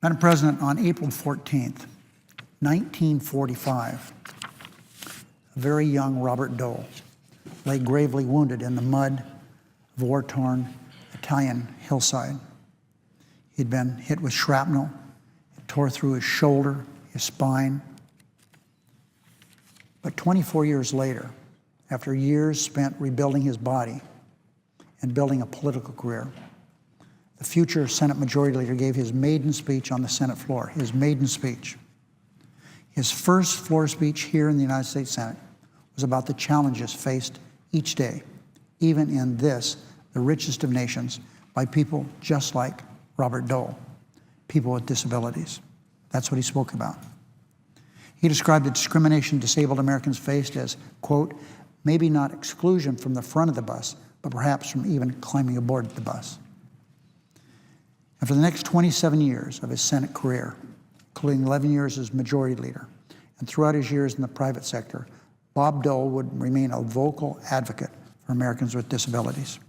Madam President, on April 14th, 1945, a very young Robert Dole lay gravely wounded in the mud of war-torn Italian hillside. He'd been hit with shrapnel. It tore through his shoulder, his spine. But 24 years later, after years spent rebuilding his body and building a political career, the future Senate Majority Leader gave his maiden speech on the Senate floor, his maiden speech. His first floor speech here in the United States Senate was about the challenges faced each day, even in this, the richest of nations, by people just like Robert Dole, people with disabilities. That's what he spoke about. He described the discrimination disabled Americans faced as, quote, maybe not exclusion from the front of the bus, but perhaps from even climbing aboard the bus. And for the next 27 years of his Senate career, including 11 years as Majority Leader, and throughout his years in the private sector, Bob Dole would remain a vocal advocate for Americans with disabilities.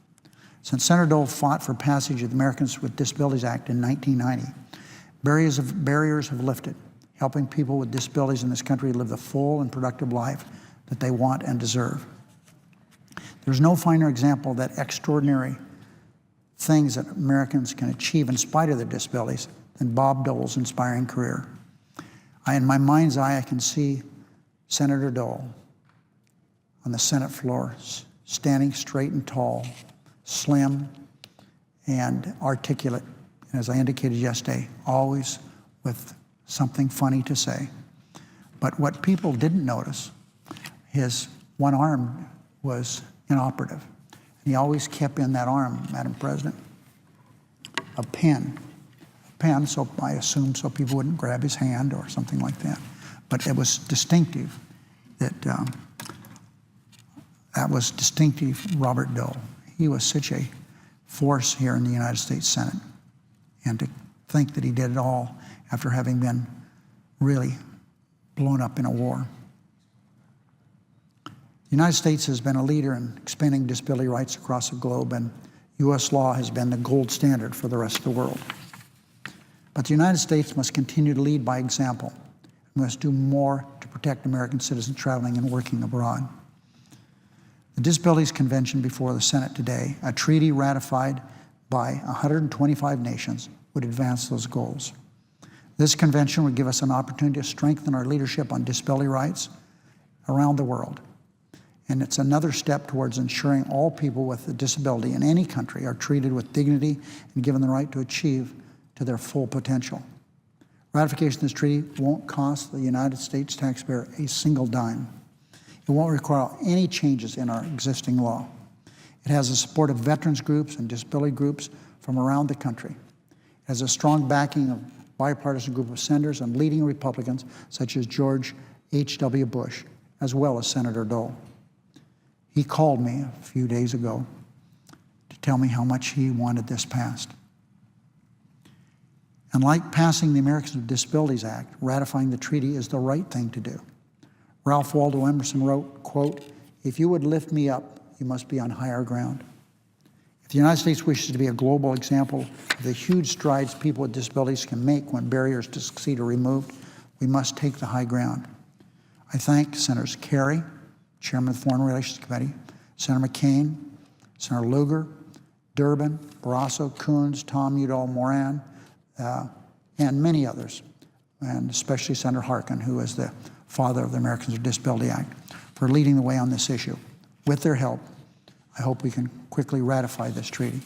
Since Senator Dole fought for passage of the Americans with Disabilities Act in 1990, barriers have lifted, helping people with disabilities in this country live the full and productive life that they want and deserve. There's no finer example of that extraordinary things that Americans can achieve in spite of their disabilities than Bob Dole's inspiring career. In my mind's eye, I can see Senator Dole on the Senate floor, standing straight and tall, slim and articulate, and as I indicated yesterday, always with something funny to say. But what people didn't notice, his one arm was inoperative. And he always kept in that arm, Madam President, a pen, so I assumed so people wouldn't grab his hand or something like that. But it was distinctive that was distinctive Robert Dole. He was such a force here in the United States Senate. And to think that he did it all after having been really blown up in a war. The United States has been a leader in expanding disability rights across the globe, and U.S. law has been the gold standard for the rest of the world. But the United States must continue to lead by example. We must do more to protect American citizens traveling and working abroad. The Disabilities Convention before the Senate today, a treaty ratified by 125 nations, would advance those goals. This convention would give us an opportunity to strengthen our leadership on disability rights around the world. And it's another step towards ensuring all people with a disability in any country are treated with dignity and given the right to achieve to their full potential. Ratification of this treaty won't cost the United States taxpayer a single dime. It won't require any changes in our existing law. It has the support of veterans groups and disability groups from around the country. It has a strong backing of a bipartisan group of senators and leading Republicans such as George H.W. Bush, as well as Senator Dole. He called me a few days ago to tell me how much he wanted this passed. And like passing the Americans with Disabilities Act, ratifying the treaty is the right thing to do. Ralph Waldo Emerson wrote, quote, if you would lift me up, you must be on higher ground. If the United States wishes to be a global example of the huge strides people with disabilities can make when barriers to succeed are removed, we must take the high ground. I thank Senators Kerry, Chairman of the Foreign Relations Committee, Senator McCain, Senator Lugar, Durbin, Barrasso, Coons, Tom Udall, Moran, and many others, and especially Senator Harkin, who is the father of the Americans with Disabilities Act, for leading the way on this issue. With their help, I hope we can quickly ratify this treaty.